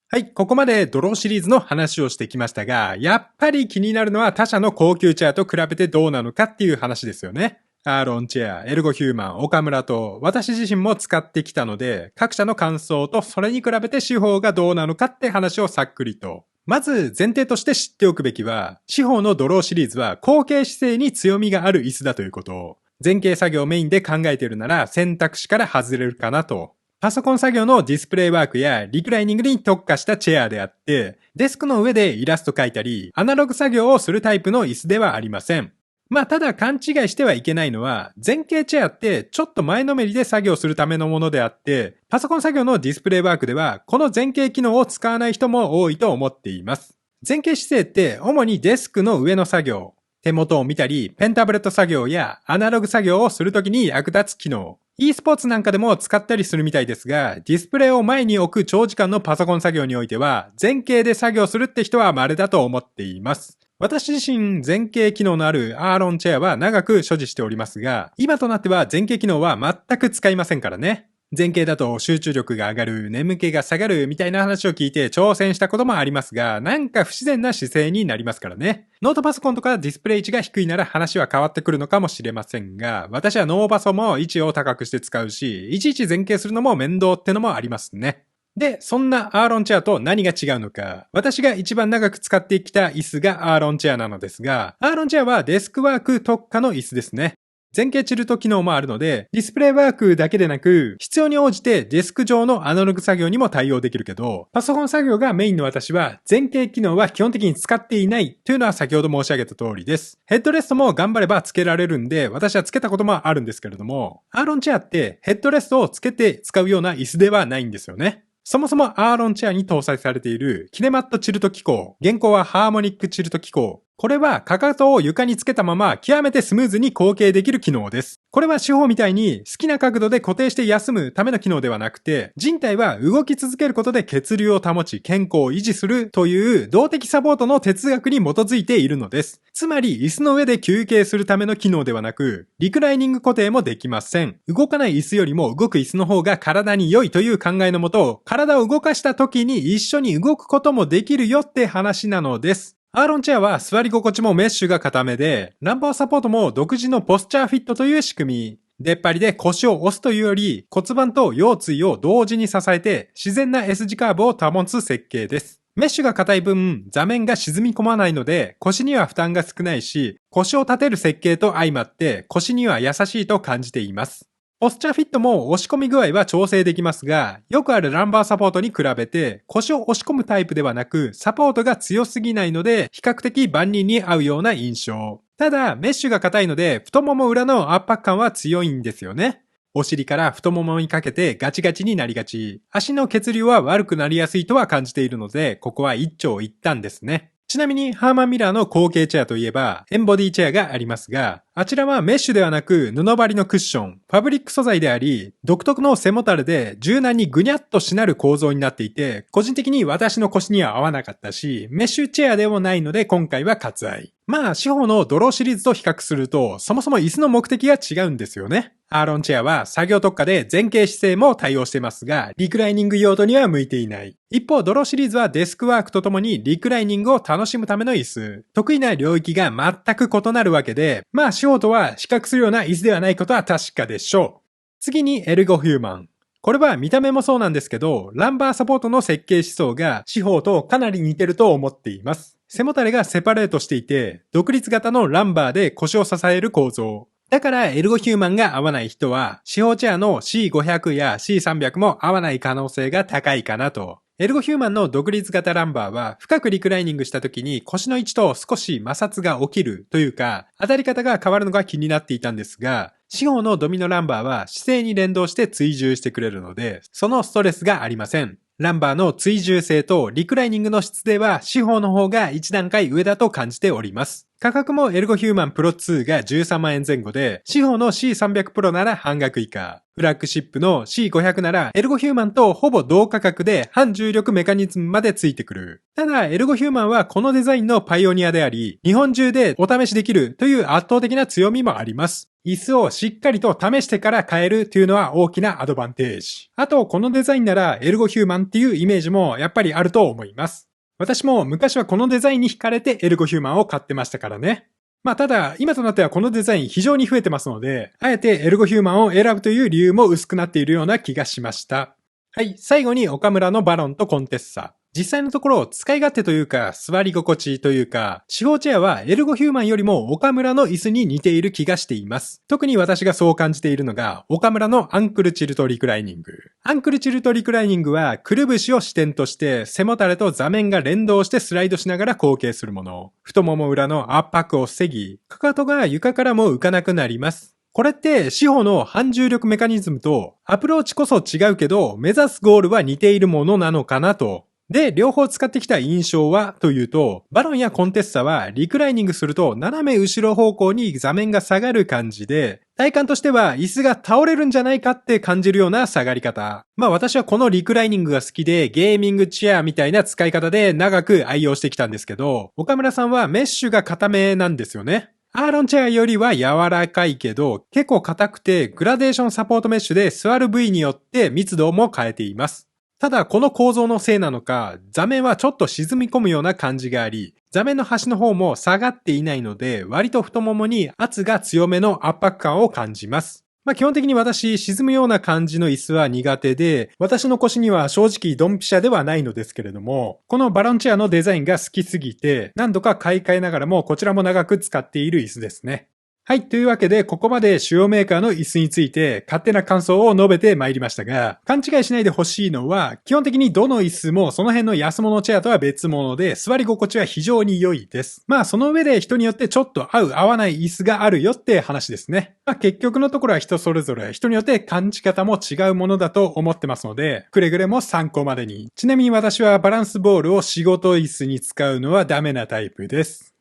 はい、ここまでドローシリーズの話をしてきましたが、やっぱり気になるのは他社の高級チェアと比べてどうなのかっていう話ですよね。アーロンチェア、エルゴヒューマン、岡村と私自身も使ってきたので、各社の感想とそれに比べて司法がどうなのかって話をさっくりと。まず前提として知っておくべきは、司法のドローシリーズは後傾姿勢に強みがある椅子だということを。前傾作業をメインで考えているなら選択肢から外れるかなと。パソコン作業のディスプレイワークやリクライニングに特化したチェアであって、デスクの上でイラスト描いたり、アナログ作業をするタイプの椅子ではありません。まあただ勘違いしてはいけないのは、前傾チェアってちょっと前のめりで作業するためのものであって、パソコン作業のディスプレイワークでは、この前傾機能を使わない人も多いと思っています。前傾姿勢って主にデスクの上の作業、手元を見たり、ペンタブレット作業やアナログ作業をするときに役立つ機能。e スポーツなんかでも使ったりするみたいですが、ディスプレイを前に置く長時間のパソコン作業においては、前傾で作業するって人は稀だと思っています。私自身前傾機能のあるアーロンチェアは長く所持しておりますが、今となっては前傾機能は全く使いませんからね。前傾だと集中力が上がる、眠気が下がるみたいな話を聞いて挑戦したこともありますが、なんか不自然な姿勢になりますからね。ノートパソコンとかディスプレイ位置が低いなら話は変わってくるのかもしれませんが、私はノーパソも位置を高くして使うし、いちいち前傾するのも面倒ってのもありますね。で、そんなアーロンチェアと何が違うのか。私が一番長く使ってきた椅子がアーロンチェアなのですが、アーロンチェアはデスクワーク特化の椅子ですね。前傾チルト機能もあるので、ディスプレイワークだけでなく、必要に応じてデスク上のアナログ作業にも対応できるけど、パソコン作業がメインの私は、前傾機能は基本的に使っていないというのは先ほど申し上げた通りです。ヘッドレストも頑張ればつけられるんで、私はつけたこともあるんですけれども、アーロンチェアってヘッドレストをつけて使うような椅子ではないんですよね。そもそもアーロンチェアに搭載されているキネマットチルト機構、現行はハーモニックチルト機構。これはかかとを床につけたまま極めてスムーズに後傾できる機能です。これは四方みたいに好きな角度で固定して休むための機能ではなくて、人体は動き続けることで血流を保ち健康を維持するという動的サポートの哲学に基づいているのです。つまり椅子の上で休憩するための機能ではなく、リクライニング固定もできません。動かない椅子よりも動く椅子の方が体に良いという考えのもと、体を動かした時に一緒に動くこともできるよって話なのです。アーロンチェアは座り心地もメッシュが固めで、ランバーサポートも独自のポスチャーフィットという仕組み。出っ張りで腰を押すというより骨盤と腰椎を同時に支えて自然な S 字カーブを保つ設計です。メッシュが硬い分座面が沈み込まないので腰には負担が少ないし、腰を立てる設計と相まって腰には優しいと感じています。ポスチャーフィットも押し込み具合は調整できますが、よくあるランバーサポートに比べて腰を押し込むタイプではなくサポートが強すぎないので比較的万人に合うような印象。ただ、メッシュが硬いので太もも裏の圧迫感は強いんですよね。お尻から太ももにかけてガチガチになりがち。足の血流は悪くなりやすいとは感じているので、ここは一長一短ですね。ちなみにハーマンミラーの後傾チェアといえばエンボディチェアがありますが、あちらはメッシュではなく布張りのクッション、ファブリック素材であり、独特の背もたれで柔軟にぐにゃっとしなる構造になっていて、個人的に私の腰には合わなかったし、メッシュチェアでもないので今回は割愛。まあ、四方のドローシリーズと比較すると、そもそも椅子の目的が違うんですよね。アーロンチェアは作業特化で前傾姿勢も対応してますが、リクライニング用途には向いていない。一方、ドローシリーズはデスクワークとともにリクライニングを楽しむための椅子。得意な領域が全く異なるわけで、まあ、四方とは比較するような椅子ではないことは確かでしょう。次にエルゴヒューマン。これは見た目もそうなんですけど、ランバーサポートの設計思想が四方とかなり似てると思っています。背もたれがセパレートしていて、独立型のランバーで腰を支える構造。だからエルゴヒューマンが合わない人は、四方チェアの C500 や C300 も合わない可能性が高いかなと。エルゴヒューマンの独立型ランバーは深くリクライニングした時に腰の位置と少し摩擦が起きるというか、当たり方が変わるのが気になっていたんですが、四方のドミノランバーは姿勢に連動して追従してくれるので、そのストレスがありません。ランバーの追従性とリクライニングの質では四方の方が一段階上だと感じております。価格もエルゴヒューマンプロ2が13万円前後で、四方の C300 プロなら半額以下。フラッグシップの C500 ならエルゴヒューマンとほぼ同価格で反重力メカニズムまでついてくる。ただエルゴヒューマンはこのデザインのパイオニアであり、日本中でお試しできるという圧倒的な強みもあります。椅子をしっかりと試してから買えるというのは大きなアドバンテージ。あとこのデザインならエルゴヒューマンっていうイメージもやっぱりあると思います。私も昔はこのデザインに惹かれてエルゴヒューマンを買ってましたからね。まあただ今となってはこのデザイン非常に増えてますので、あえてエルゴヒューマンを選ぶという理由も薄くなっているような気がしました。はい、最後に岡村のバロンとコンテッサ。実際のところ使い勝手というか座り心地というか、四方チェアはエルゴヒューマンよりも岡村の椅子に似ている気がしています。特に私がそう感じているのが岡村のアンクルチルトリクライニング。アンクルチルトリクライニングはくるぶしを支点として背もたれと座面が連動してスライドしながら後傾するもの。太もも裏の圧迫を防ぎ、かかとが床からも浮かなくなります。これって四方の反重力メカニズムとアプローチこそ違うけど目指すゴールは似ているものなのかなと。で、両方使ってきた印象はというと、バロンやコンテッサはリクライニングすると斜め後ろ方向に座面が下がる感じで、体感としては椅子が倒れるんじゃないかって感じるような下がり方。まあ私はこのリクライニングが好きでゲーミングチェアみたいな使い方で長く愛用してきたんですけど、岡村さんはメッシュが固めなんですよね。アーロンチェアよりは柔らかいけど結構硬くてグラデーションサポートメッシュで座る部位によって密度も変えています。ただこの構造のせいなのか座面はちょっと沈み込むような感じがあり、座面の端の方も下がっていないので割と太ももに圧が強めの圧迫感を感じます。まあ基本的に私沈むような感じの椅子は苦手で、私の腰には正直ドンピシャではないのですけれども、このバロンチェアのデザインが好きすぎて何度か買い替えながらもこちらも長く使っている椅子ですね。はい。というわけで、ここまで主要メーカーの椅子について勝手な感想を述べてまいりましたが、勘違いしないでほしいのは、基本的にどの椅子もその辺の安物チェアとは別物で、座り心地は非常に良いです。まあ、その上で人によってちょっと合う合わない椅子があるよって話ですね。まあ、結局のところは人それぞれ、人によって感じ方も違うものだと思ってますので、くれぐれも参考までに。ちなみに私はバランスボールを仕事椅子に使うのはダメなタイプです。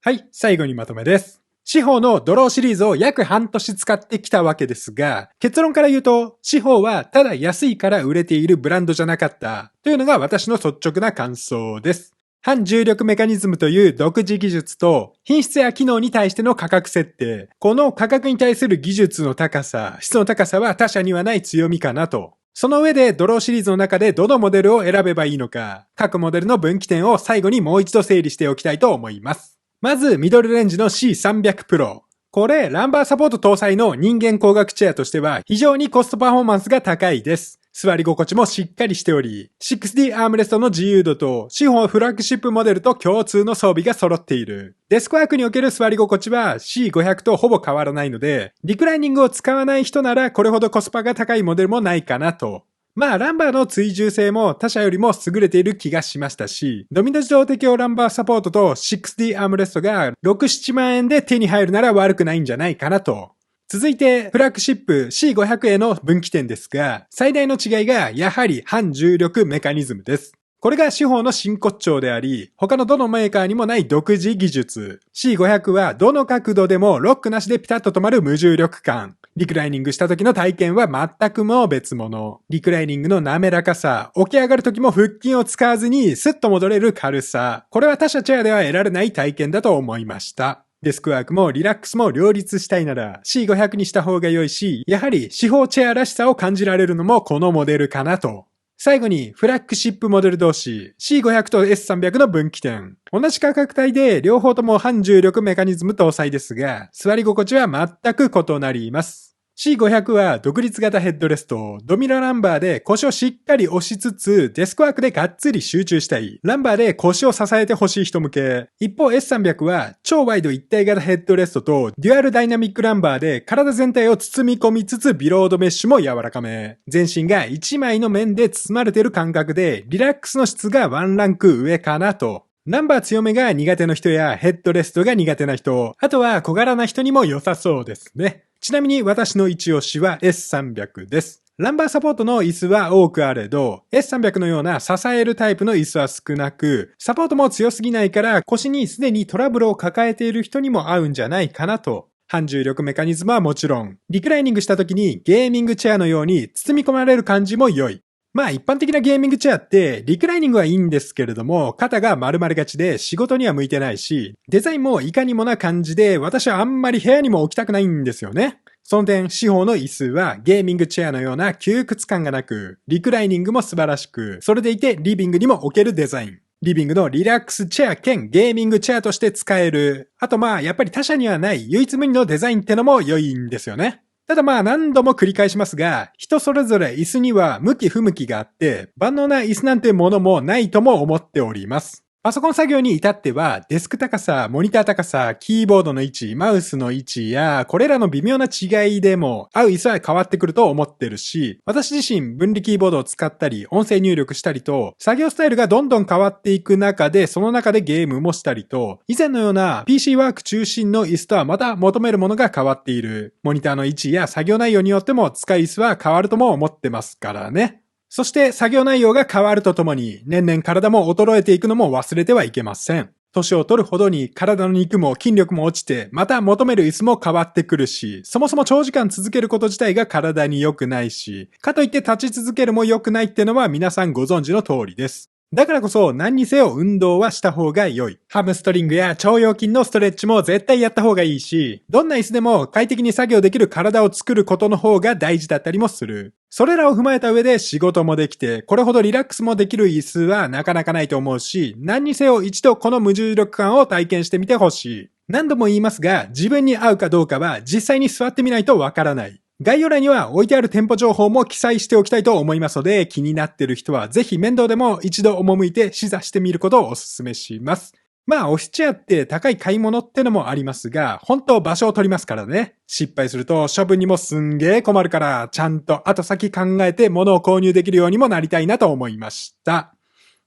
はい、最後にまとめです。司法のドローシリーズを約半年使ってきたわけですが、結論から言うと、司法はただ安いから売れているブランドじゃなかったというのが私の率直な感想です。反重力メカニズムという独自技術と品質や機能に対しての価格設定、この価格に対する技術の高さ、質の高さは他社にはない強みかなと。その上でドローシリーズの中でどのモデルを選べばいいのか、各モデルの分岐点を最後にもう一度整理しておきたいと思います。まず、ミドルレンジの C300 Pro。これ、ランバーサポート搭載の人間工学チェアとしては非常にコストパフォーマンスが高いです。座り心地もしっかりしており、6D アームレストの自由度と司法フラッグシップモデルと共通の装備が揃っている。デスクワークにおける座り心地は C500 とほぼ変わらないので、リクライニングを使わない人ならこれほどコスパが高いモデルもないかなと。まあ、ランバーの追従性も他社よりも優れている気がしましたし、ドミノ自動適用ランバーサポートと 6D アームレストが6、7万円で手に入るなら悪くないんじゃないかなと。続いて、フラッグシップ C500 への分岐点ですが、最大の違いがやはり反重力メカニズムです。これが司法の真骨頂であり、他のどのメーカーにもない独自技術。C500 はどの角度でもロックなしでピタッと止まる無重力感。リクライニングした時の体験は全くも別物。リクライニングの滑らかさ、起き上がる時も腹筋を使わずにスッと戻れる軽さ。これは他社チェアでは得られない体験だと思いました。デスクワークもリラックスも両立したいなら C500 にした方が良いし、やはり司法チェアらしさを感じられるのもこのモデルかなと。最後にフラッグシップモデル同士 C500 と S300 の分岐点。同じ価格帯で両方とも反重力メカニズム搭載ですが、座り心地は全く異なります。C500 は独立型ヘッドレスト、ドミノランバーで腰をしっかり押しつつ、デスクワークでがっつり集中したい。ランバーで腰を支えてほしい人向け。一方 S300 は超ワイド一体型ヘッドレストとデュアルダイナミックランバーで体全体を包み込みつつビロードメッシュも柔らかめ。全身が一枚の面で包まれている感覚で、リラックスの質がワンランク上かなと。ランバー強めが苦手な人やヘッドレストが苦手な人、あとは小柄な人にも良さそうですね。ちなみに私の一押しは S300 です。ランバーサポートの椅子は多くあれど、S300 のような支えるタイプの椅子は少なく、サポートも強すぎないから腰にすでにトラブルを抱えている人にも合うんじゃないかなと。反重力メカニズムはもちろん、リクライニングした時にゲーミングチェアのように包み込まれる感じも良い。まあ一般的なゲーミングチェアってリクライニングはいいんですけれども、肩が丸々がちで仕事には向いてないし、デザインもいかにもな感じで私はあんまり部屋にも置きたくないんですよね。その点、司法の椅子はゲーミングチェアのような窮屈感がなく、リクライニングも素晴らしく、それでいてリビングにも置けるデザイン。リビングのリラックスチェア兼ゲーミングチェアとして使える。あとまあやっぱり他社にはない唯一無二のデザインってのも良いんですよね。ただまあ何度も繰り返しますが、人それぞれ椅子には向き不向きがあって、万能な椅子なんてものもないとも思っております。パソコン作業に至っては、デスク高さ、モニター高さ、キーボードの位置、マウスの位置や、これらの微妙な違いでも、合う椅子は変わってくると思ってるし、私自身分離キーボードを使ったり、音声入力したりと、作業スタイルがどんどん変わっていく中で、その中でゲームもしたりと、以前のような PC ワーク中心の椅子とはまた求めるものが変わっている。モニターの位置や作業内容によっても使い椅子は変わるとも思ってますからね。そして作業内容が変わるとともに年々体も衰えていくのも忘れてはいけません。年を取るほどに体の肉も筋力も落ちてまた求める椅子も変わってくるし、そもそも長時間続けること自体が体に良くないし、かといって立ち続けるも良くないってのは皆さんご存知の通りです。だからこそ何にせよ運動はした方が良い。ハムストリングや腸腰筋のストレッチも絶対やった方がいいし、どんな椅子でも快適に作業できる体を作ることの方が大事だったりもする。それらを踏まえた上で仕事もできて、これほどリラックスもできる椅子はなかなかないと思うし、何にせよ一度この無重力感を体験してみてほしい。何度も言いますが、自分に合うかどうかは実際に座ってみないとわからない。概要欄には置いてある店舗情報も記載しておきたいと思いますので、気になっている人はぜひ面倒でも一度赴いて試座してみることをお勧めします。まあオフィスチェアって高い買い物ってのもありますが、本当場所を取りますからね。失敗すると処分にもすんげー困るから、ちゃんと後先考えて物を購入できるようにもなりたいなと思いました。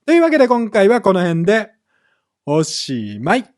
というわけで今回はこの辺でおしまい。